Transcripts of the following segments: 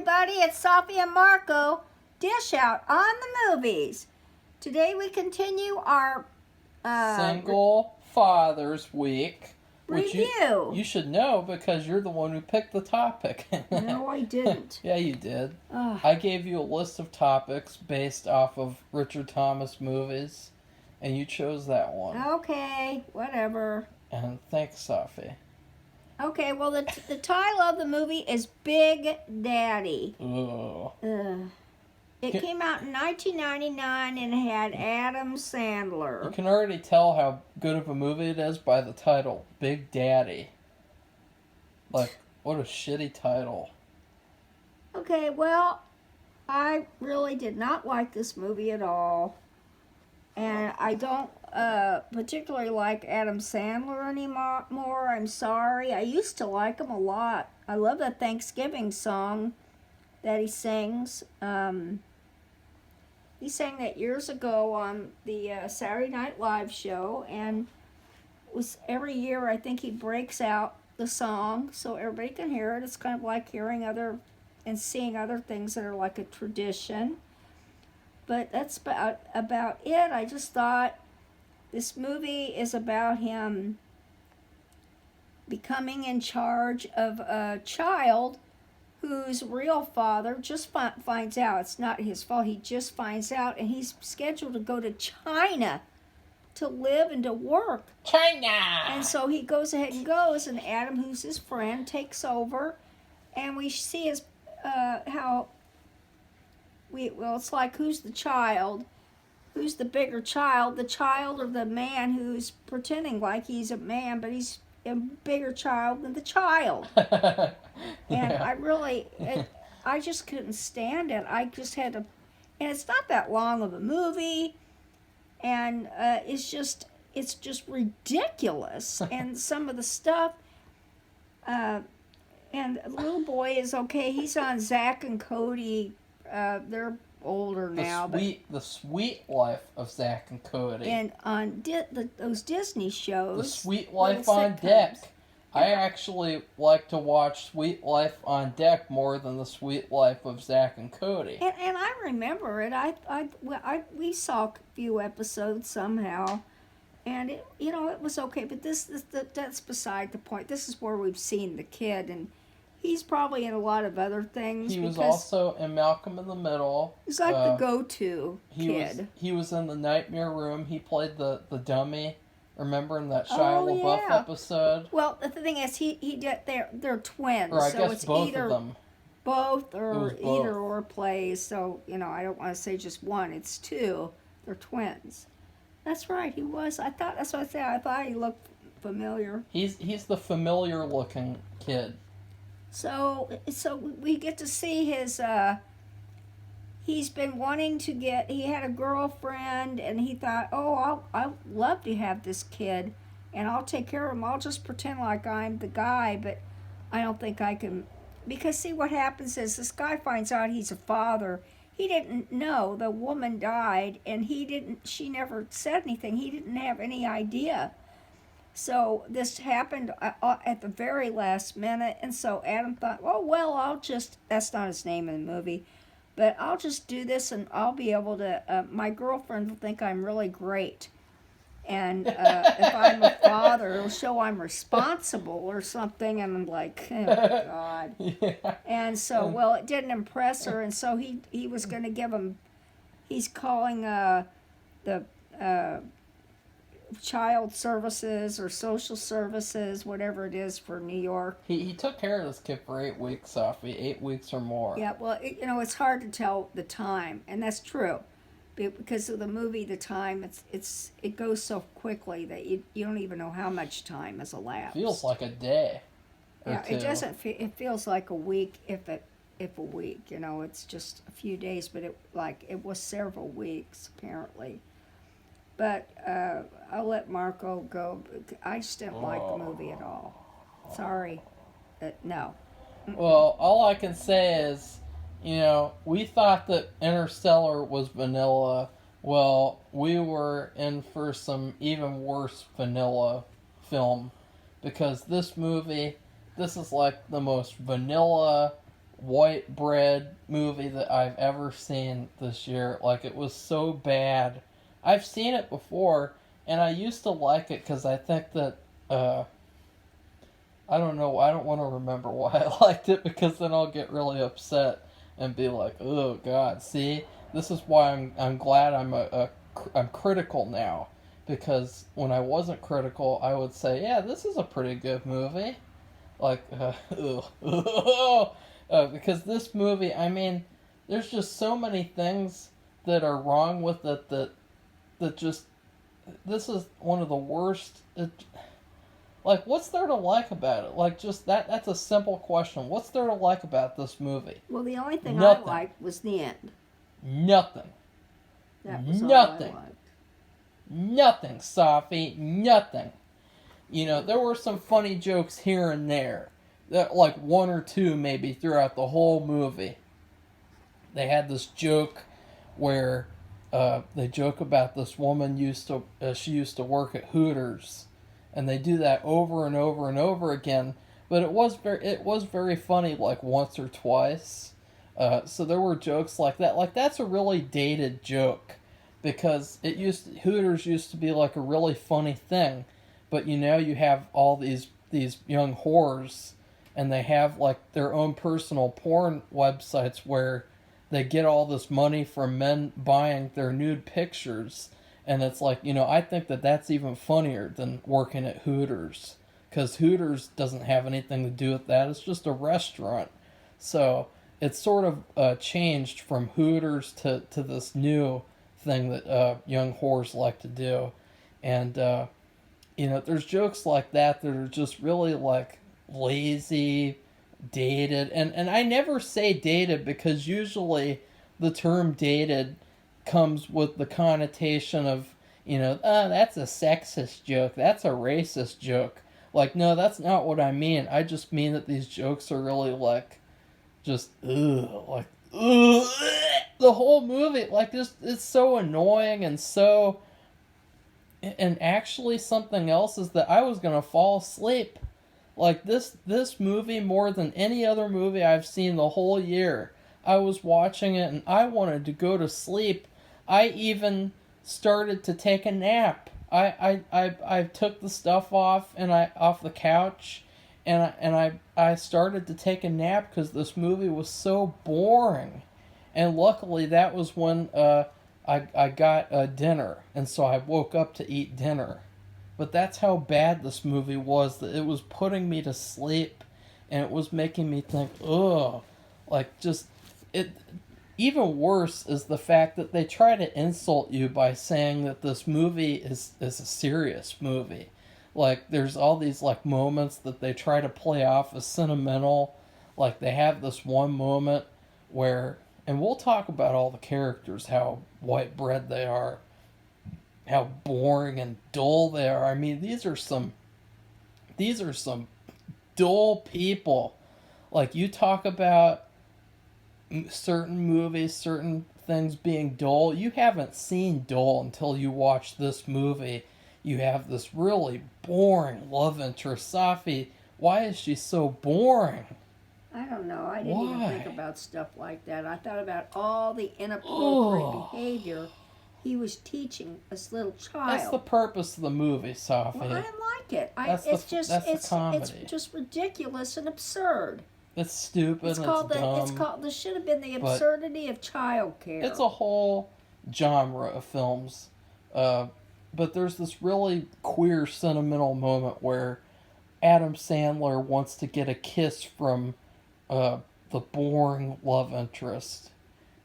everybody, it's Safi and Marco, Dish Out on the Movies. Today we continue our Single Father's Week. Which review. You should know because you're the one who picked the topic. No, I didn't. Yeah, you did. Ugh. I gave you a list of topics based off of Richard Thomas movies, and you chose that one. Okay, whatever. And thanks, Safi. Okay, well, the title of the movie is Big Daddy. Ugh. It came out in 1999 and it had Adam You Sandler. can already tell how good of a movie it is by the title, Big Daddy. Like, what a shitty title. Okay, well, I really did not like this movie at all. And I don't particularly like Adam Sandler anymore. I'm sorry. I used to like him a lot. I love the Thanksgiving song that he sings. He sang that years ago on the Saturday Night Live show, and was every year I think he breaks out the song so everybody can hear it. It's kind of like hearing other and seeing other things that are like a tradition. But that's about it. I just thought this movie is about him becoming in charge of a child whose real father just finds out it's not his fault. He just finds out, and he's scheduled to go to China to live and to work. China! And so he goes ahead and goes, and Adam, who's his friend, takes over, and we see his it's like who's the child? Who's the bigger child? The child or the man who's pretending like he's a man, but he's a bigger child than the child. And I just couldn't stand it. I just had to, and it's not that long of a movie, and it's just ridiculous. And some of the stuff, and the little boy is okay. He's on Zach and Cody. They're older now. The Sweet Life of Zach and Cody. And on those Disney shows. The Sweet Life on Deck. I actually like to watch Sweet Life on Deck more than the Sweet Life of Zach and Cody. And I remember it. We saw a few episodes somehow, and it was okay. But that's beside the point. This is where we've seen the kid, and he's probably in a lot of other things. He was also in Malcolm in the Middle. He's like the go-to kid. He was in the Nightmare Room. He played the dummy. Remember in that Shia LaBeouf episode? Well, the thing is, he did. They're twins, or I so guess it's both either of them. Both or either or plays. So I don't want to say just one. It's two. They're twins. That's right. He was. That's what I said. I thought he looked familiar. He's the familiar looking kid. So we get to see his. He's been wanting to he had a girlfriend, and he thought, I'd love to have this kid, and I'll take care of him. I'll just pretend like I'm the guy, but I don't think I can. Because see, what happens is this guy finds out he's a father. He didn't know the woman died, and she never said anything. He didn't have any idea. So this happened at the very last minute, and so Adam thought, that's not his name in the movie, but I'll just do this, and I'll be able to, my girlfriend will think I'm really great. And if I'm a father, it'll show I'm responsible or something. And I'm like, oh, God. Yeah. And so, it didn't impress her. And so he was going to give him, he's calling the child services or social services, whatever it is for New York. He took care of this kid for 8 weeks, Sophie, 8 weeks or more. Yeah, well, it's hard to tell the time, and that's true. Because of the movie, the time, it goes so quickly that you don't even know how much time has elapsed. Feels like a day. Yeah, it doesn't. It feels like a week, if a week. It's just a few days, but it was several weeks apparently. But I'll let Marco go. I just didn't like the movie at all. Sorry, no. Well, all I can say is, we thought that Interstellar was vanilla. Well, we were in for some even worse vanilla film. Because this movie, this is like the most vanilla, white bread movie that I've ever seen this year. Like, it was so bad. I've seen it before, and I used to like it because I think that, I don't know, I don't want to remember why I liked it, because then I'll get really upset and be like, oh God, see? This is why I'm glad I'm critical now. Because when I wasn't critical, I would say, yeah, this is a pretty good movie. Like, because this movie, I mean, there's just so many things that are wrong with it that just, this is one of the worst. Like, what's there to like about it? Like, just that's a simple question. What's there to like about this movie? Well, the only thing Nothing. I liked was the end. Nothing. That was Nothing. all I liked. Nothing, Safi. Nothing. You know, there were some funny jokes here and there. That, like, one or two maybe throughout the whole movie. They had this joke where they joke about this woman she used to work at Hooters, and they do that over and over and over again. But it was very funny, like, once or twice. So there were jokes like that. Like, that's a really dated joke, because Hooters used to be like a really funny thing. But you have all these young whores, and they have like their own personal porn websites where they get all this money from men buying their nude pictures, and it's like, I think that's even funnier than working at Hooters, because Hooters doesn't have anything to do with that. It's just a restaurant. So it's sort of changed from Hooters to this new thing that young whores like to do. And there's jokes like that are just really like lazy, dated, and I never say dated, because usually the term dated comes with the connotation of, that's a sexist joke, that's a racist joke. Like, no, that's not what I mean. I just mean that these jokes are really like, just, ugh, the whole movie, like, just, it's so annoying and so. And actually, something else is that I was gonna fall asleep. Like, this movie, more than any other movie I've seen the whole year, I was watching it and I wanted to go to sleep. I even started to take a nap. I took the stuff off the couch, and I started to take a nap because this movie was so boring. And luckily, that was when I got dinner, and so I woke up to eat dinner. But that's how bad this movie was, that it was putting me to sleep, and it was making me think, ugh, like, just, it. Even worse is the fact that they try to insult you by saying that this movie is a serious movie. Like, there's all these, like, moments that they try to play off as sentimental. Like, they have this one moment where, and we'll talk about all the characters, how white bread they are, how boring and dull they are. I mean, these are some dull people. Like, you talk about certain movies, certain things being dull. You haven't seen dull until you watch this movie. You have this really boring love interest. Safi, why is she so boring? I don't know. I didn't even think about stuff like that. I thought about all the inappropriate behavior he was teaching this little child. That's the purpose of the movie, Safi. Well, I like it. That's the comedy. It's just ridiculous and absurd. It's stupid. It's dumb. This should have been the absurdity of childcare. It's a whole genre of films, but there's this really queer, sentimental moment where Adam Sandler wants to get a kiss from the boring love interest,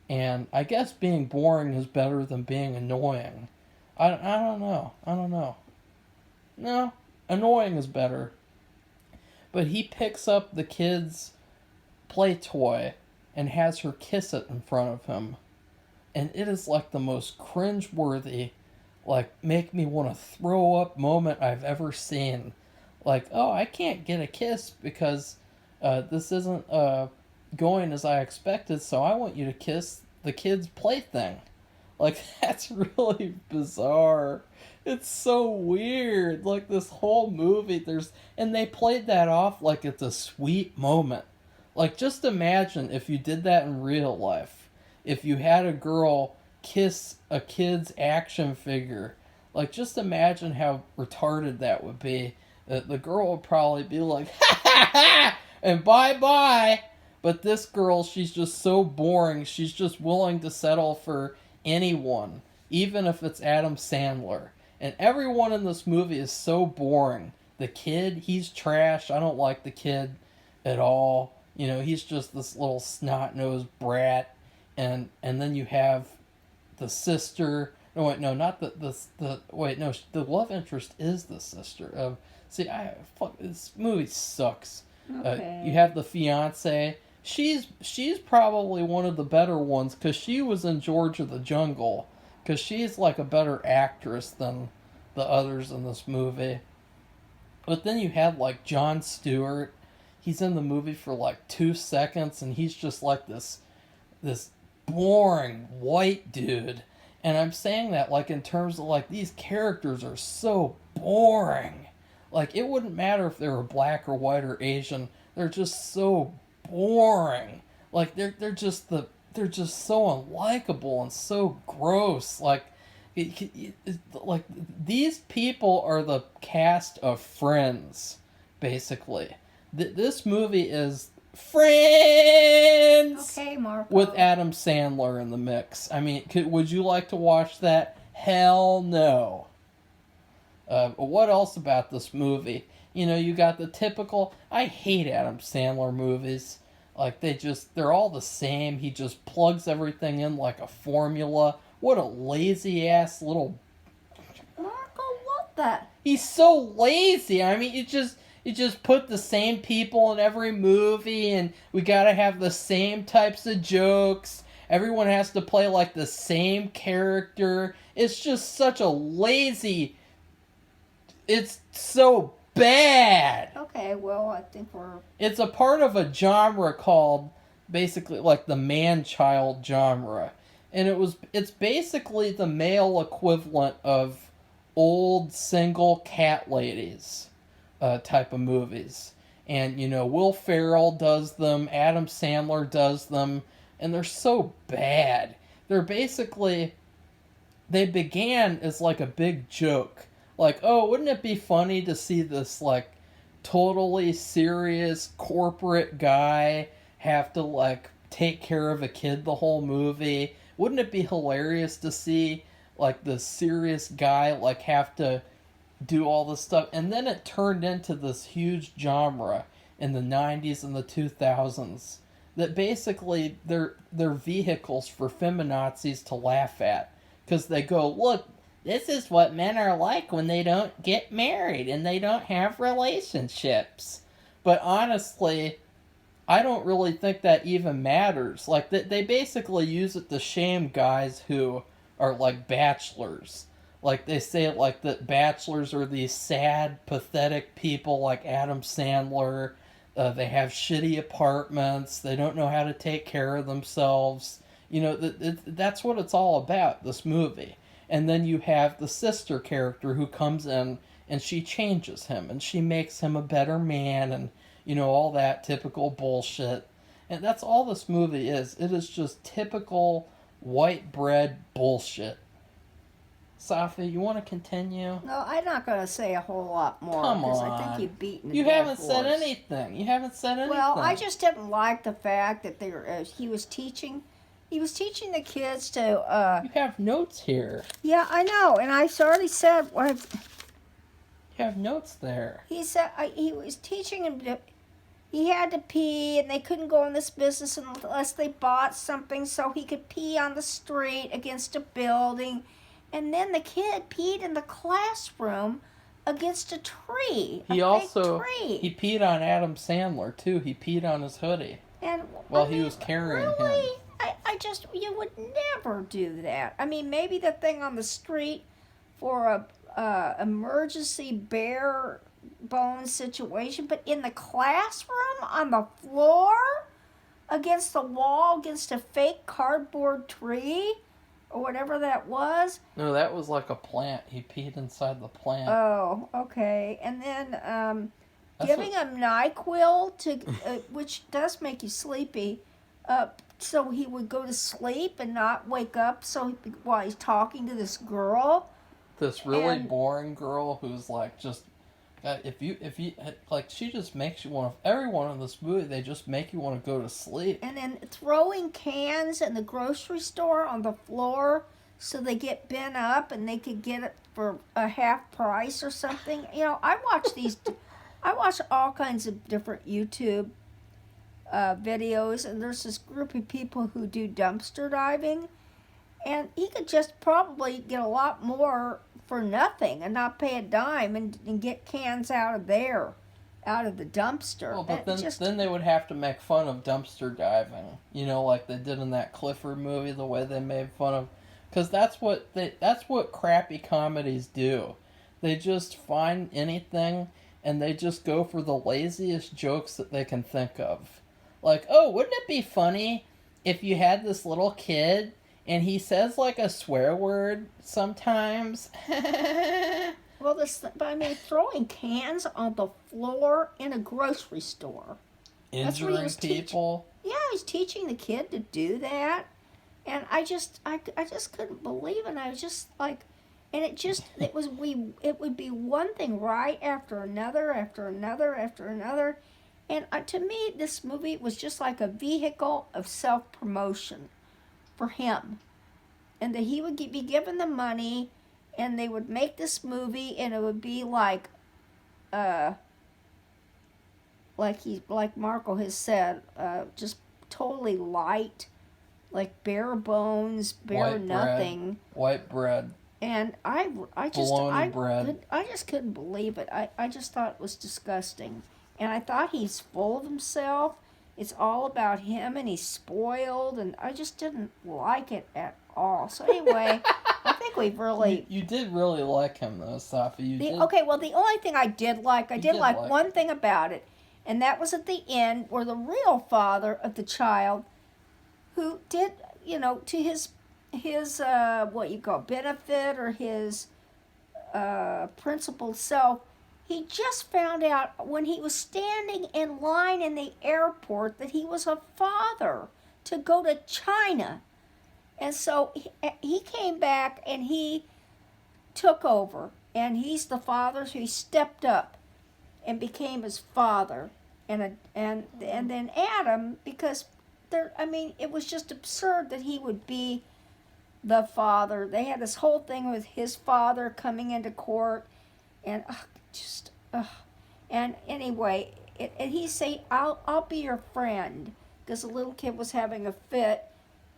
and I guess being boring is better than being annoying. I don't know. No, annoying is better. But he picks up the kid's play toy and has her kiss it in front of him. And it is like the most cringeworthy, like, make me want to throw up moment I've ever seen. Like, oh, I can't get a kiss because this isn't going as I expected, so I want you to kiss the kid's plaything. Like, that's really bizarre. It's so weird. Like, this whole movie, and they played that off like it's a sweet moment. Like, just imagine if you did that in real life. If you had a girl kiss a kid's action figure, like, just imagine how retarded that would be. The girl would probably be like, ha ha ha, and bye bye. But this girl, she's just so boring. She's just willing to settle for anyone, even if it's Adam Sandler. And everyone in this movie is so boring. The kid, he's trash. I don't like the kid at all. You know, he's just this little snot-nosed brat. And then you have the sister. No, wait, no, not the wait, no, the love interest is the sister. Fuck, this movie sucks. Okay. You have the fiance. She's probably one of the better ones because she was in George of the Jungle. Because she's like a better actress than the others in this movie. But then you have like Jon Stewart. He's in the movie for like 2 seconds, and he's just like this boring white dude. And I'm saying that like in terms of like these characters are so boring. Like it wouldn't matter if they were black or white or Asian. They're just so boring. Like they're just so unlikable and so gross. Like like these people are the cast of Friends, basically. This movie is Friends. Okay, Marco. With Adam Sandler in the mix. I mean, would you like to watch that? Hell no. What else about this movie? You know, you got the typical. I hate Adam Sandler movies. Like they're all the same. He just plugs everything in like a formula. What a lazy ass little. Marco, what the? He's so lazy. I mean, you just put the same people in every movie, and we gotta have the same types of jokes. Everyone has to play like the same character. It's just such a lazy. It's so bad. Okay, well, I think It's a part of a genre called basically like the man-child genre. And it's basically the male equivalent of old single cat ladies type of movies. And, you know, Will Ferrell does them, Adam Sandler does them, and they're so bad. They're basically, they began as like a big joke. Like, oh, wouldn't it be funny to see this, like, totally serious corporate guy have to, like, take care of a kid the whole movie? Wouldn't it be hilarious to see, like, the serious guy, like, have to do all this stuff? And then it turned into this huge genre in the 90s and the 2000s that basically they're vehicles for feminazis to laugh at. Because they go, look, this is what men are like when they don't get married and they don't have relationships. But honestly, I don't really think that even matters. Like, they basically use it to shame guys who are, like, bachelors. Like, they say, like, that bachelors are these sad, pathetic people like Adam Sandler. They have shitty apartments. They don't know how to take care of themselves. You know, that's what it's all about, this movie. And then you have the sister character who comes in and she changes him and she makes him a better man and, you know, all that typical bullshit. And that's all this movie is. It is just typical white bread bullshit. Safi, you want to continue? No, I'm not going to say a whole lot more. Come because on. I think you've beaten the You dead haven't horse. said anything. You haven't said anything. Well, I just didn't like the fact that he was teaching. He was teaching the kids to. You have notes here. Yeah, I know, and I already said what You have notes there. he said. He was teaching him to. He had to pee, and they couldn't go in this business unless they bought something, so he could pee on the street against a building. And then the kid peed in the classroom against a tree. He tree. He peed on Adam Sandler too. He peed on his hoodie And while he was carrying really? him. You would never do that. I mean, maybe the thing on the street for a emergency bare bone situation, but in the classroom, on the floor, against the wall, against a fake cardboard tree, or whatever that was. No, that was like a plant. He peed inside the plant. Oh, okay. And then giving him NyQuil to, which does make you sleepy, so he would go to sleep and not wake up. While he's talking to this girl, this really boring girl who's like just. If you like, she just makes you want to. Everyone in this movie, they just make you want to go to sleep. And then throwing cans in the grocery store on the floor so they get bent up and they could get it for a half price or something. I watch all kinds of different YouTube videos, and there's this group of people who do dumpster diving, and he could just probably get a lot more for nothing and not pay a dime and get cans out of the dumpster. Well, but then they would have to make fun of dumpster diving, like they did in that Clifford movie, the way they made fun of, because that's what crappy comedies do. They just find anything and they just go for the laziest jokes that they can think of. Like, oh, wouldn't it be funny if you had this little kid and he says like a swear word sometimes? Well, throwing cans on the floor in a grocery store. Injuring people? Yeah, he's teaching the kid to do that. And I just couldn't believe it. And I was just like, and it would be one thing right after another, after another, after another. And to me, this movie was just like a vehicle of self-promotion for him. And that he would be given the money, and they would make this movie, and it would be like Marco has said, just totally light, like bare bones, bare nothing. White bread. And I just couldn't believe it. I just thought it was disgusting. And I thought he's full of himself. It's all about him, and he's spoiled, and I just didn't like it at all. So anyway, I think we've really... You did really like him, though, Safi. Okay, well, the only thing I did like one thing about it, and that was at the end, where the real father of the child, who did, to his what you call benefit, or his principled self, he just found out when he was standing in line in the airport that he was a father to go to China. And so he came back and he took over. And he's the father, so he stepped up and became his father. And then Adam, because it was just absurd that he would be the father. They had this whole thing with his father coming into court, and and anyway, and he say, I'll be your friend, because the little kid was having a fit.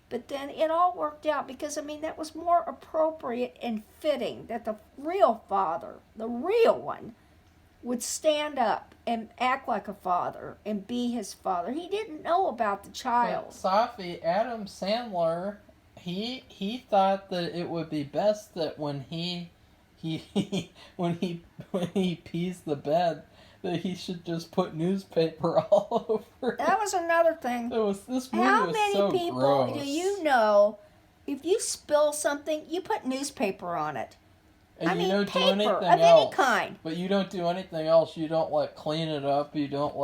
But then it all worked out, because that was more appropriate and fitting that the real father, the real one, would stand up and act like a father and be his father. He didn't know about the child. Safi, Adam Sandler, he thought that it would be best that when he pees the bed, that he should just put newspaper all over it. That was another thing. This movie How was many so people gross. do you know, if you spill something, you put newspaper on it? And you don't paper do anything of else. any kind. But you don't do anything else. You don't clean it up. You don't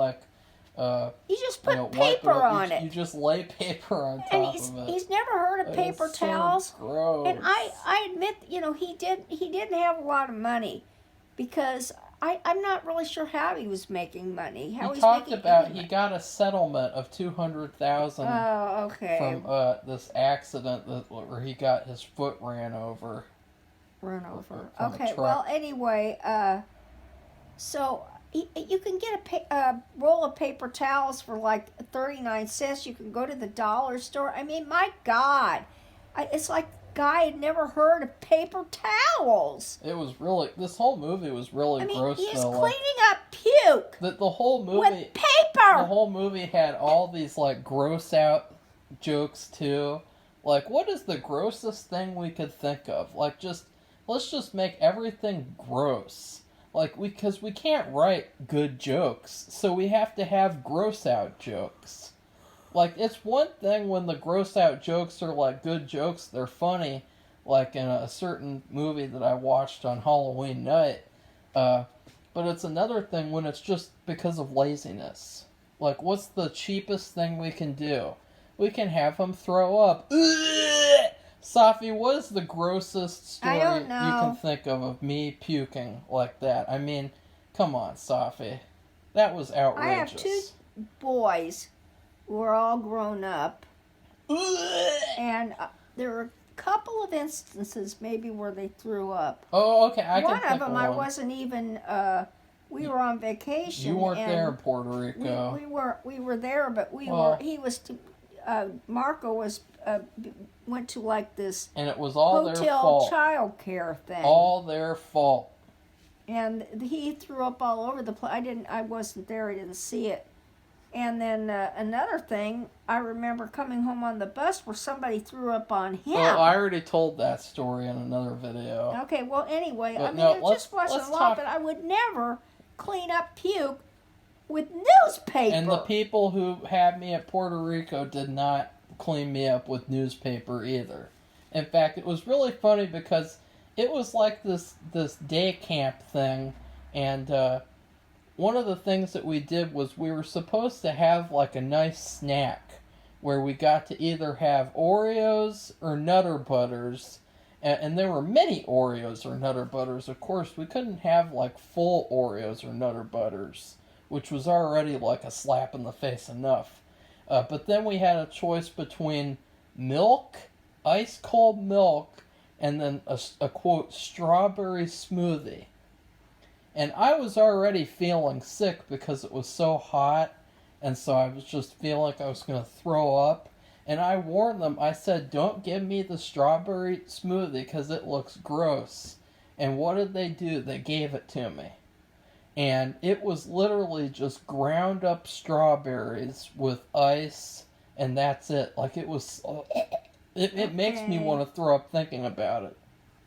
you just put paper on it. You just lay paper on top of it. He's never heard of paper towels. So gross. And I admit, he didn't have a lot of money, because I'm not really sure how he was making money. He talked about he got a settlement of $200,000. Oh, okay. From this accident where he got his foot ran over. Okay. Well, anyway, so you can get a roll of paper towels for like 39 cents. You can go to the dollar store. My God, it's like guy had never heard of paper towels. It was really, this whole movie was really gross. He's cleaning up puke. The whole movie with paper. The whole movie had all these gross out jokes too. What is the grossest thing we could think of? Let's just make everything gross. Because we can't write good jokes, so we have to have gross out jokes. It's one thing when the gross out jokes are good jokes, they're funny, in a certain movie that I watched on Halloween night. But it's another thing when it's just because of laziness. Like, what's the cheapest thing we can do? We can have him throw up. Ugh! Safi, what is the grossest story I don't you can know. think of me puking like that? I mean, come on, Safi. That was I have two outrageous. boys who are all grown up, Ugh! and there were a couple of instances maybe where they threw up. Oh, okay, I can One think of them, one. I wasn't even. We were on vacation. You weren't and there in Puerto Rico. We were there, but we Well- were. He was. Marco was went to like this And it was all their hotel fault. child care thing. All their fault. And he threw up all over the place. I wasn't there. I didn't see it. And then another thing, I remember coming home on the bus where somebody threw up on him. Well, I already told that story in another video. Okay, well, anyway, But I mean, no, there let's- just wasn't let's a lot, talk- but I would never clean up puke with newspaper. And the people who had me at Puerto Rico did not clean me up with newspaper either. In fact, it was really funny because it was like this day camp thing, and one of the things that we did was we were supposed to have like a nice snack where we got to either have Oreos or Nutter Butters, and there were many Oreos or Nutter Butters. Of course, we couldn't have like full Oreos or Nutter Butters, which was already like a slap in the face enough. But then we had a choice between milk, ice cold milk, and then a quote, strawberry smoothie. And I was already feeling sick because it was so hot, and so I was just feeling like I was going to throw up. And I warned them, I said, don't give me the strawberry smoothie because it looks gross. And what did they do? They gave it to me. And it was literally just ground up strawberries with ice, and that's it. Like, it was... It makes me Okay. want to throw up thinking about it.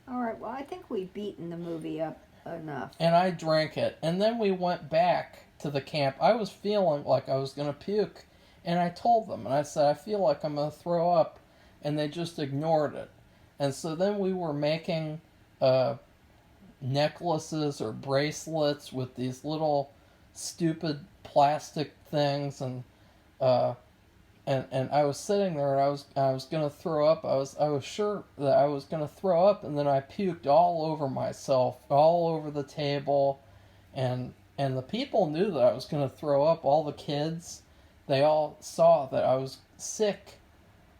All right, well, I think we've beaten the movie up enough. And I drank it. And then we went back to the camp. I was feeling like I was going to puke. And I told them, and I said, I feel like I'm going to throw up. And they just ignored it. And so then we were making necklaces or bracelets with these little stupid plastic things. And I was sitting there, and I was going to throw up. I was sure that I was going to throw up, and then I puked all over myself, all over the table. And the people knew that I was going to throw up. All the kids, they all saw that I was sick.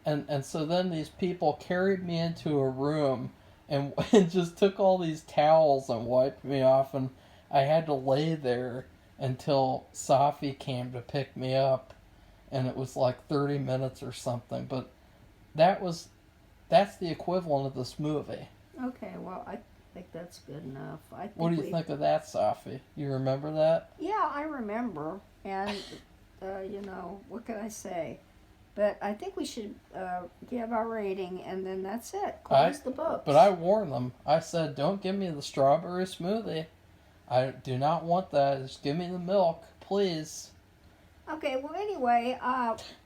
And so then these people carried me into a room and just took all these towels and wiped me off. And I had to lay there until Safi came to pick me up. And it was like 30 minutes or something. But that's the equivalent of this movie. Okay, well, I think that's good enough. What do you think of that, Safi? You remember that? Yeah, I remember. And, what can I say? But I think we should give our rating, and then that's it. Close the books. But I warned them. I said, don't give me the strawberry smoothie. I do not want that. Just give me the milk, please. Okay, well, anyway,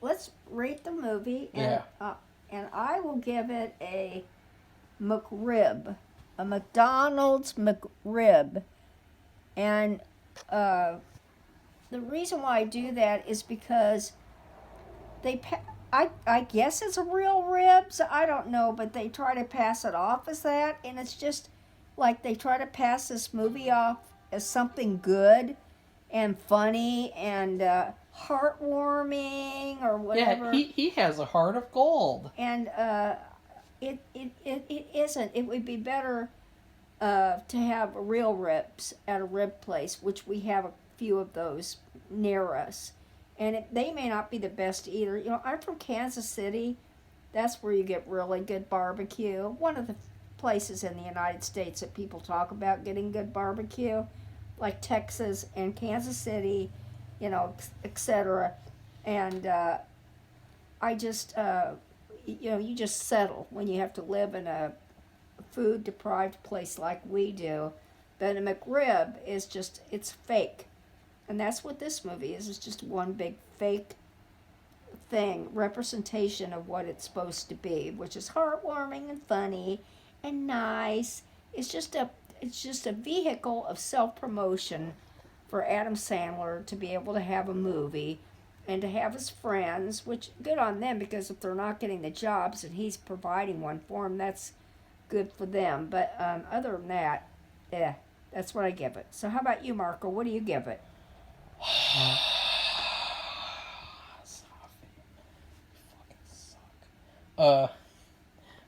let's rate the movie. And, and I will give it a McRib. A McDonald's McRib. And the reason why I do that is because I guess it's a real ribs. I don't know, but they try to pass it off as that, and it's just like they try to pass this movie off as something good and funny and heartwarming or whatever. Yeah, he has a heart of gold. And it isn't. It would be better to have real ribs at a rib place, which we have a few of those near us. And they may not be the best either. You know, I'm from Kansas City. That's where you get really good barbecue. One of the places in the United States that people talk about getting good barbecue, like Texas and Kansas City, etc. And I just, you just settle when you have to live in a food-deprived place like we do. But a McRib is just, it's fake. And that's what this movie is. It's just one big fake thing, representation of what it's supposed to be, which is heartwarming and funny and nice. It's just it's just a vehicle of self-promotion for Adam Sandler to be able to have a movie and to have his friends, which good on them, because if they're not getting the jobs and he's providing one for them, that's good for them. But other than that, that's what I give it. So how about you, Marco? What do you give it?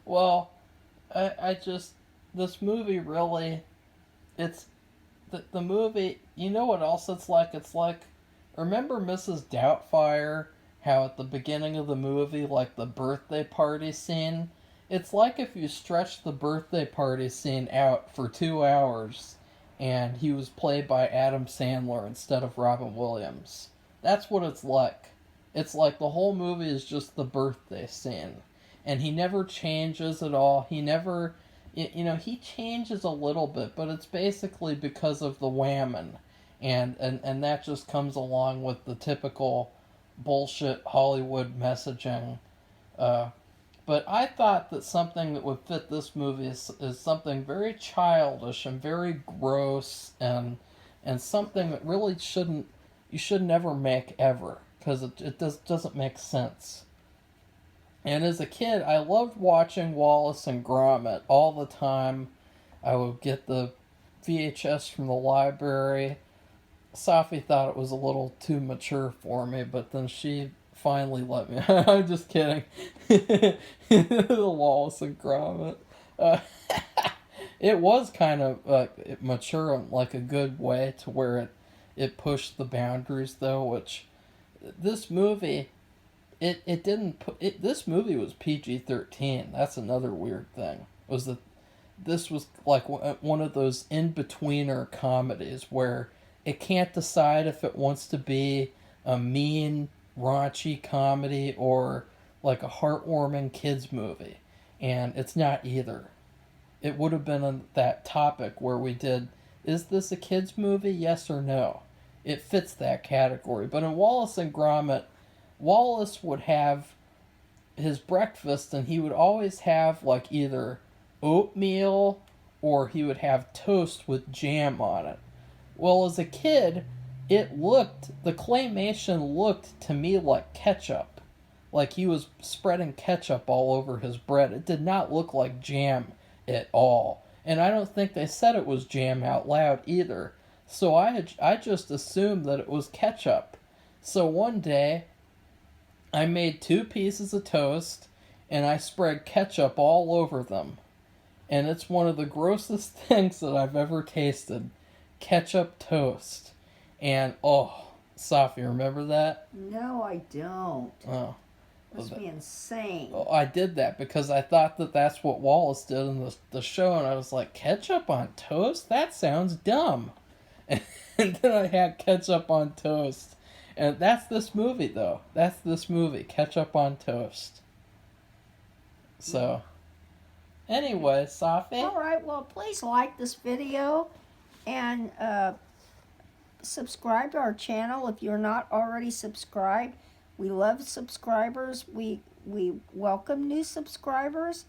Well, I just, this movie really, it's, the movie, you know what else it's like? It's like, remember Mrs. Doubtfire, how at the beginning of the movie, like the birthday party scene? It's like if you stretched the birthday party scene out for 2 hours and he was played by Adam Sandler instead of Robin Williams. That's what it's like. It's like the whole movie is just the birthday scene. And he never changes at all. He never, he changes a little bit, but it's basically because of the whammon. And that just comes along with the typical bullshit Hollywood messaging. But I thought that something that would fit this movie is something very childish and very gross and something that really you should never make ever, because it doesn't make sense. And as a kid, I loved watching Wallace and Gromit all the time. I would get the VHS from the library. Safi thought it was a little too mature for me, but then she finally let me. I'm just kidding. The Wallace and Gromit. It was kind of mature in like a good way, to where it pushed the boundaries, though, which this movie, it didn't put it. This movie was PG-13. That's another weird thing. Was that this was like one of those in-betweener comedies where it can't decide if it wants to be a mean, raunchy comedy or like a heartwarming kids movie, and it's not either. It would have been on that topic where we did, is this a kids movie, yes or no? It fits that category. But in Wallace and Gromit, Wallace would have his breakfast and he would always have like either oatmeal or he would have toast with jam on it. Well, as a kid, the claymation looked to me like ketchup. Like he was spreading ketchup all over his bread. It did not look like jam at all. And I don't think they said it was jam out loud either. So I just assumed that it was ketchup. So one day, I made 2 pieces of toast and I spread ketchup all over them. And it's one of the grossest things that I've ever tasted. Ketchup toast. And, oh, Safi, remember that? No, I don't. Oh. Must be insane. Oh, I did that because I thought that that's what Wallace did in the show, and I was like, ketchup on toast? That sounds dumb. And then I had ketchup on toast. And that's this movie, though. That's this movie, Ketchup on Toast. So, anyway, Safi. All right, well, please like this video and subscribe to our channel if you're not already subscribed. We love subscribers. We welcome new subscribers.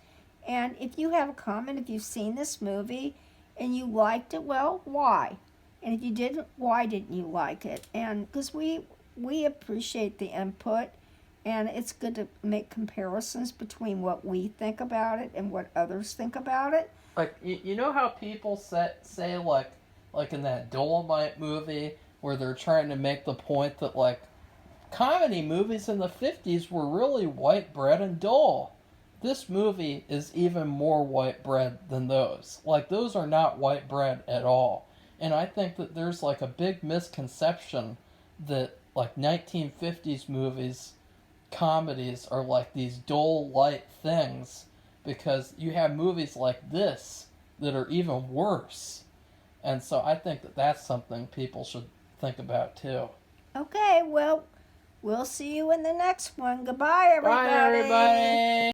And if you have a comment, if you've seen this movie and you liked it, well, why? And if you didn't, why didn't you like it? And because we appreciate the input, and it's good to make comparisons between what we think about it and what others think about it. Like, you know how people say like in that Dolomite movie where they're trying to make the point that like comedy movies in the 50s were really white bread and dull. This movie is even more white bread than those. Like, those are not white bread at all. And I think that there's like a big misconception that like 1950s movies, comedies are like these dull, light things, because you have movies like this that are even worse. And so I think that that's something people should think about too. Okay, well, we'll see you in the next one. Goodbye, everybody. Bye, everybody.